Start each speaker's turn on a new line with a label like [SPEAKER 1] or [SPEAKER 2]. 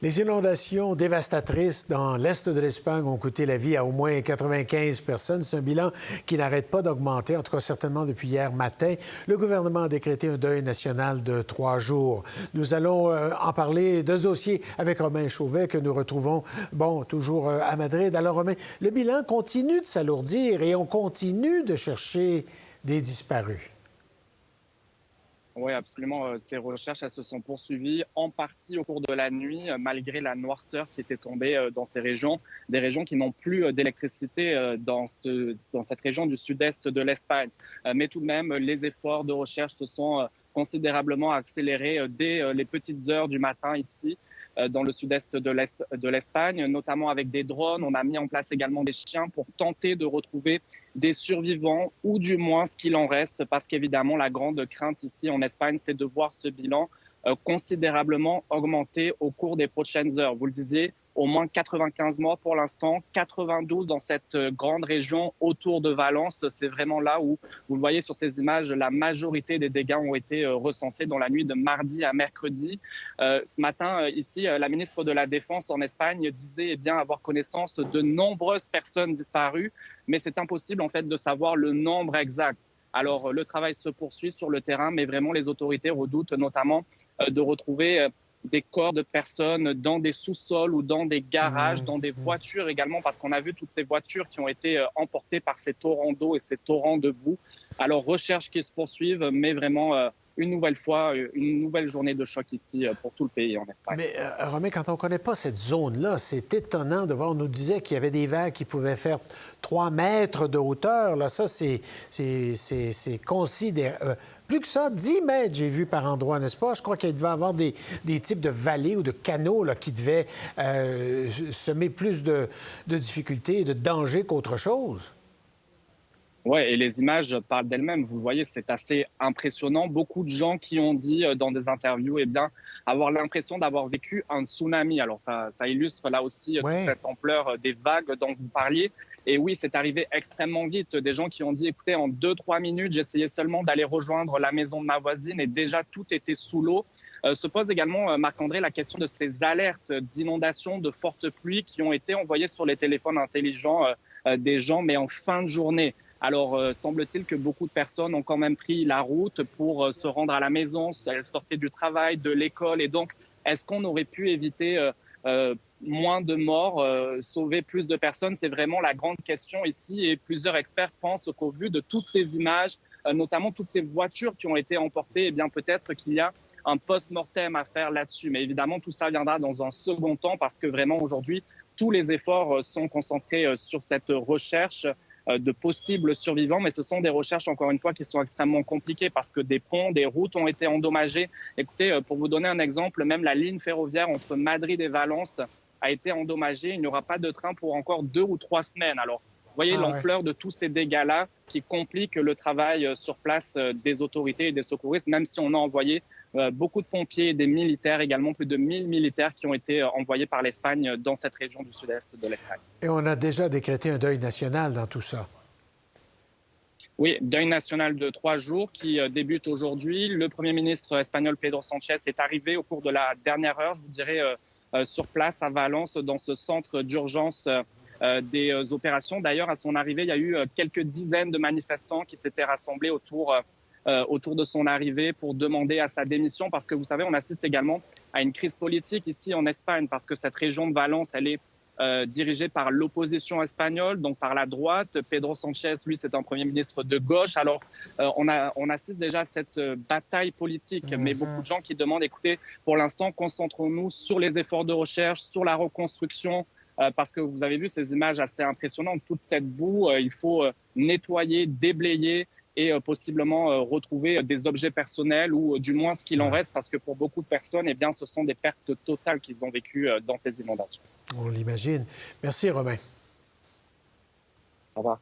[SPEAKER 1] Les inondations dévastatrices dans l'est de l'Espagne ont coûté la vie à au moins 95 personnes. C'est un bilan qui n'arrête pas d'augmenter, en tout cas certainement depuis hier matin. Le gouvernement a décrété un deuil national de 3 jours. Nous allons en parler de ce dossier avec Romain Chauvet que nous retrouvons, toujours à Madrid. Alors Romain, le bilan continue de s'alourdir et on continue de chercher des disparus.
[SPEAKER 2] Oui, absolument. Ces recherches, elles se sont poursuivies en partie au cours de la nuit, malgré la noirceur qui était tombée dans ces régions, des régions qui n'ont plus d'électricité dans cette région du sud-est de l'Espagne. Mais tout de même, les efforts de recherche se sont considérablement accélérés dès les petites heures du matin ici, dans le sud-est de l'Espagne, notamment avec des drones. On a mis en place également des chiens pour tenter de retrouver des survivants, ou du moins ce qu'il en reste, parce qu'évidemment, la grande crainte ici en Espagne, c'est de voir ce bilan considérablement augmenter au cours des prochaines heures. Vous le disiez, au moins 95 morts pour l'instant, 92 dans cette grande région autour de Valence. C'est vraiment là où, vous le voyez sur ces images, la majorité des dégâts ont été recensés dans la nuit de mardi à mercredi. Ce matin, ici, la ministre de la Défense en Espagne disait avoir connaissance de nombreuses personnes disparues, mais c'est impossible en fait de savoir le nombre exact. Alors, le travail se poursuit sur le terrain, mais vraiment les autorités redoutent notamment de retrouver des corps de personnes dans des sous-sols ou dans des garages, dans des voitures également, parce qu'on a vu toutes ces voitures qui ont été emportées par ces torrents d'eau et ces torrents de boue. Alors, recherches qui se poursuivent, mais vraiment une nouvelle fois, une nouvelle journée de choc ici pour tout le pays en Espagne.
[SPEAKER 1] Mais Romain, quand on ne connaît pas cette zone-là, c'est étonnant de voir. On nous disait qu'il y avait des vagues qui pouvaient faire 3 mètres de hauteur. Là, ça, c'est considérable. Plus que ça, 10 mètres, j'ai vu par endroit, n'est-ce pas? Je crois qu'il devait y avoir des types de vallées ou de canaux là, qui devaient semer plus de difficultés et de dangers qu'autre chose.
[SPEAKER 2] Oui, et les images parlent d'elles-mêmes. Vous le voyez, c'est assez impressionnant. Beaucoup de gens qui ont dit dans des interviews, avoir l'impression d'avoir vécu un tsunami. Alors, ça illustre là aussi toute cette ampleur des vagues dont vous parliez. Et oui, c'est arrivé extrêmement vite. Des gens qui ont dit, écoutez, en 2-3 minutes, j'essayais seulement d'aller rejoindre la maison de ma voisine et déjà tout était sous l'eau. Se pose également, Marc-André, la question de ces alertes d'inondations, de fortes pluies qui ont été envoyées sur les téléphones intelligents des gens, mais en fin de journée. Alors, semble-t-il que beaucoup de personnes ont quand même pris la route pour se rendre à la maison. Elles sortaient du travail, de l'école. Et donc, est-ce qu'on aurait pu éviter moins de morts, sauver plus de personnes? C'est vraiment la grande question ici. Et plusieurs experts pensent qu'au vu de toutes ces images, notamment toutes ces voitures qui ont été emportées, peut-être qu'il y a un post-mortem à faire là-dessus. Mais évidemment, tout ça viendra dans un second temps parce que vraiment, aujourd'hui, tous les efforts sont concentrés sur cette recherche de possibles survivants, mais ce sont des recherches, encore une fois, qui sont extrêmement compliquées parce que des ponts, des routes ont été endommagées. Écoutez, pour vous donner un exemple, même la ligne ferroviaire entre Madrid et Valence a été endommagée. Il n'y aura pas de train pour encore 2 ou 3 semaines. Alors, vous voyez l'ampleur de tous ces dégâts-là qui compliquent le travail sur place des autorités et des secouristes, même si on a envoyé beaucoup de pompiers et des militaires, également plus de 1000 militaires qui ont été envoyés par l'Espagne dans cette région du sud-est de l'Espagne.
[SPEAKER 1] Et on a déjà décrété un deuil national dans tout ça.
[SPEAKER 2] Oui, deuil national de 3 jours qui débute aujourd'hui. Le Premier ministre espagnol Pedro Sánchez est arrivé au cours de la dernière heure, je vous dirais, sur place à Valence, dans ce centre d'urgence des opérations. D'ailleurs, à son arrivée, il y a eu quelques dizaines de manifestants qui s'étaient rassemblés autour de son arrivée pour demander à sa démission parce que vous savez, on assiste également à une crise politique ici en Espagne parce que cette région de Valence, elle est dirigée par l'opposition espagnole, donc par la droite. Pedro Sánchez, lui, c'est un Premier ministre de gauche. Alors, on assiste déjà à cette bataille politique, mais beaucoup de gens qui demandent, écoutez, pour l'instant, concentrons-nous sur les efforts de recherche, sur la reconstruction, parce que vous avez vu ces images assez impressionnantes. Toute cette boue, il faut nettoyer, déblayer, et possiblement retrouver des objets personnels ou du moins ce qu'il en reste parce que pour beaucoup de personnes, ce sont des pertes totales qu'ils ont vécues dans ces inondations.
[SPEAKER 1] On l'imagine. Merci, Romain.
[SPEAKER 2] Au revoir.